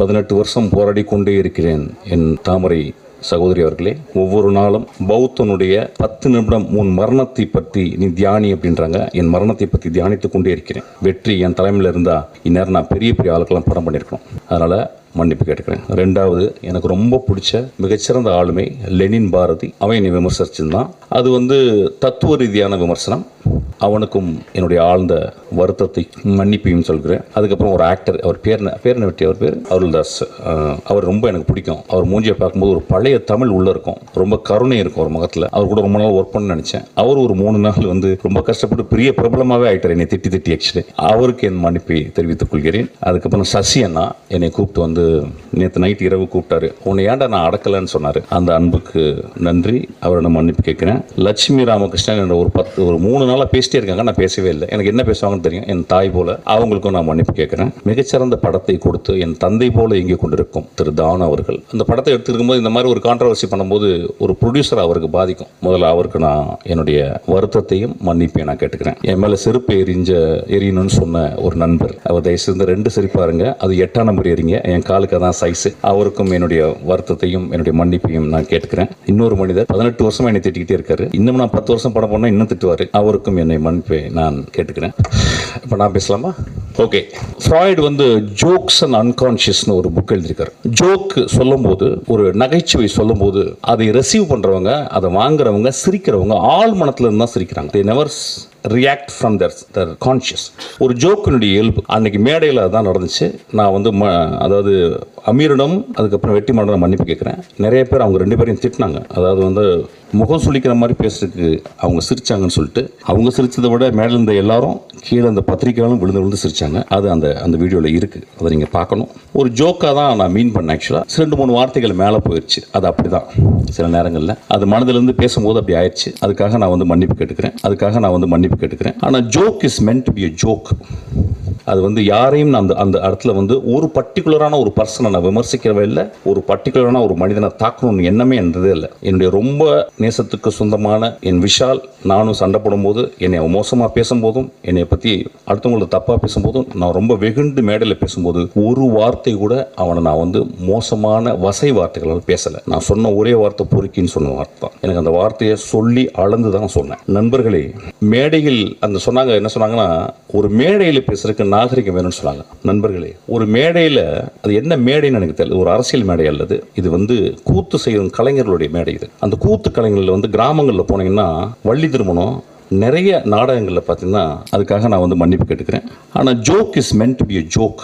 18 வருஷம் போராடி கொண்டே இருக்கிறேன் என் தாமரை சகோதரி அவர்களே. ஒவ்வொரு நாளும் பௌத்தனுடைய 10 நிமிடம் உன் மரணத்தை பற்றி நீ தியானி அப்படின்றாங்க. என் மரணத்தை பற்றி தியானித்துக் கொண்டே இருக்கிறேன். வெற்றி என் தலைமையில் இருந்தா இந்நேரம் நான் பெரிய பெரிய ஆளுக்கெல்லாம் படம் பண்ணியிருக்கணும். அதனால மன்னிப்பு கேட்டுக்கிறேன். ரெண்டாவது, எனக்கு ரொம்ப பிடிச்ச மிகச்சிறந்த ஆளுமை லெனின் பாரதி. அவன் என்னை விமர்சிச்சிருந்தான். அது தத்துவ ரீதியான விமர்சனம். அவனுக்கும் என்னுடைய ஆழ்ந்த வருத்தத்தை மன்னிப்பையும் சொல்கிறேன். அதுக்கப்புறம் ஒரு ஆக்டர், அவர் பேர் வெட்டி, அவர் பேர் அருள்தாஸ். அவர் ரொம்ப எனக்கு பிடிக்கும். அவர் மூஞ்சியை பார்க்கும்போது ஒரு பழைய தமிழ் உள்ள இருக்கும், ரொம்ப கருணை இருக்கும் ஒரு முகத்தில். அவர் கூட ரொம்ப நாள் ஒர்க் பண்ண நினைச்சேன். அவர் ஒரு 3 நாள் ரொம்ப கஷ்டப்பட்டு பெரிய பிரபலமாகவே ஆயிட்டார், என்னை திட்டி ஆக்சுவலி. அவருக்கு என் மன்னிப்பை தெரிவித்துக் கொள்கிறேன். அதுக்கப்புறம் சசி அண்ணா என்னை கூப்பிட்டு நேற்று நைட் இரவு கூப்பிட்டாரு. உன்னை ஏன்டா நான் அடக்கலன்னு சொன்னார். அந்த அன்புக்கு நன்றி. அவரை மன்னிப்பு கேட்கிறேன். லட்சுமி ராமகிருஷ்ணன் என்ற ஒரு 3 நாளாக பேசிட்டே இருக்காங்க, நான் பேசவே இல்லை. எனக்கு என்ன பேசுவாங்கன்னு தெரியும், என் தாய் போல. அவங்களுக்கும் நான் மன்னிப்பு கேட்கிறேன். மிகச்சிறந்த படத்தை கொடுத்து என் தந்தை போல இங்கே கொண்டிருக்கும் திரு தானு அவர்கள் அந்த படத்தை எடுத்துருக்கும் போது இந்த மாதிரி ஒரு கான்ட்ரவர்சி பண்ணும்போது ஒரு ப்ரொடியூசர் அவருக்கு பாதிக்கும். முதல்ல அவருக்கு நான் என்னுடைய வருத்தத்தையும் மன்னிப்பையும் நான் கேட்டுக்கிறேன். என் மேல செருப்பு எரியணும்னு சொன்ன ஒரு நண்பர், அவர் தயவுசெய்து 2 செருப்பாருங்க, அது 8ஆம் நம்பர் எறிங்க, என் காலுக்கு அதான் சைஸ். அவருக்கும் என்னுடைய வருத்தத்தையும் என்னுடைய மன்னிப்பையும் நான் கேட்கிறேன். இன்னொரு மனிதர் 18 வருஷமா என்னை திட்டிக்கிட்டே இருக்காரு. இன்னும் நான் 10 வருஷம் படம் பண்ணா இன்னும் திட்டுவாரு. அவருக்கும் என்னை மன்னிப்பை நான் கேட்டுக்கிறேன். இப்போ நான் பேசலாமா? ஓகே. ஃப்ராய்டு ஜோக்ஸ் அண்ட் அன்கான்ஷியஸ்னு ஒரு புக் எழுதியிருக்காரு. ஜோக் சொல்லும்போது, ஒரு நகைச்சுவை சொல்லும்போது அதை ரிசீவ் பண்றவங்க, அதை வாங்குறவங்க, சிரிக்கிறவங்க ஆள் மனத்துல இருந்து தான் சிரிக்கிறாங்க. they never react from their conscious. ஒரு ஜோக்கினுடைய இயல்பு. அன்னைக்கு மேடையில் அதான் நடந்துச்சு. நான் அதாவது அமீரிடம் அதுக்கப்புறம் வெற்றி மாறன் மன்னிப்பு கேட்குறேன். நிறைய பேர் அவங்க 2 பேரையும் திட்டினாங்க. அதாவது முகம் சுளிக்கிற மாதிரி பேசுறதுக்கு அவங்க சிரிச்சாங்கன்னு சொல்லிட்டு, அவங்க சிரிச்சதை விட மேலே இருந்த எல்லாரும் கீழே அந்த பத்திரிக்கையாலும் விழுந்து சிரிச்சாங்க. அது அந்த வீடியோவில் இருக்குது, அதை நீங்கள் பார்க்கணும். ஒரு ஜோக்காக தான் நான் மீன் பண்ணேன். ஆக்சுவலாக 2-3 வார்த்தைகள் மேலே போயிடுச்சு. அது அப்படி தான் சில நேரங்களில் அது மனதிலிருந்து பேசும்போது அப்படி ஆயிடுச்சு. அதுக்காக நான் மன்னிப்பு கேட்டுக்கிறேன். ஆனால் joke is meant to be a joke. அது யாரையும் அந்த இடத்துல ஒரு பர்டிகுலரான ஒரு பர்சனை நான் விமர்சிக்கிறவே இல்லை, ஒரு பர்டிகுலரான ஒரு மனிதனை தாக்கணும்னு எண்ணமே என்றதே இல்லை. என்னுடைய ரொம்ப நேசத்துக்கு சொந்தமான என் விஷால் நானும் சண்டை போடும்போது, என்னை மோசமாக பேசும்போதும், என்னை பற்றி அடுத்தவங்களை தப்பாக பேசும்போதும், நான் ரொம்ப வெகுண்டு மேடையில் பேசும்போது ஒரு வார்த்தை கூட அவனை நான் மோசமான வசை வார்த்தைகளால் பேசலை. நான் சொன்ன ஒரே வார்த்தை பொறுக்கின்னு சொன்ன வார்த்தை தான். எனக்கு அந்த வார்த்தையை சொல்லி அளந்து தான் சொன்னேன். நண்பர்களே, மேடையில் சொன்னாங்க, என்ன சொன்னாங்கன்னா, ஒரு மேடையில் பேசுறதுக்கு நாகரிகம் வேணும்னு சொன்னாங்க. நண்பர்களே, ஒரு மேடையில், அது என்ன மேடைன்னு எனக்கு தெரியல, ஒரு அரசியல் மேடை அல்லது இது கூத்து செய்யும் கலைஞர்களுடைய மேடை. இது அந்த கூத்து கலைஞர்கள் கிராமங்களில் போனீங்கன்னா வள்ளி திருமணம் நிறைய நாடகங்களில் பார்த்தீங்கன்னா, அதுக்காக நான் மன்னிப்பு கேட்டுக்கிறேன். ஆனால் joke is meant to be a joke.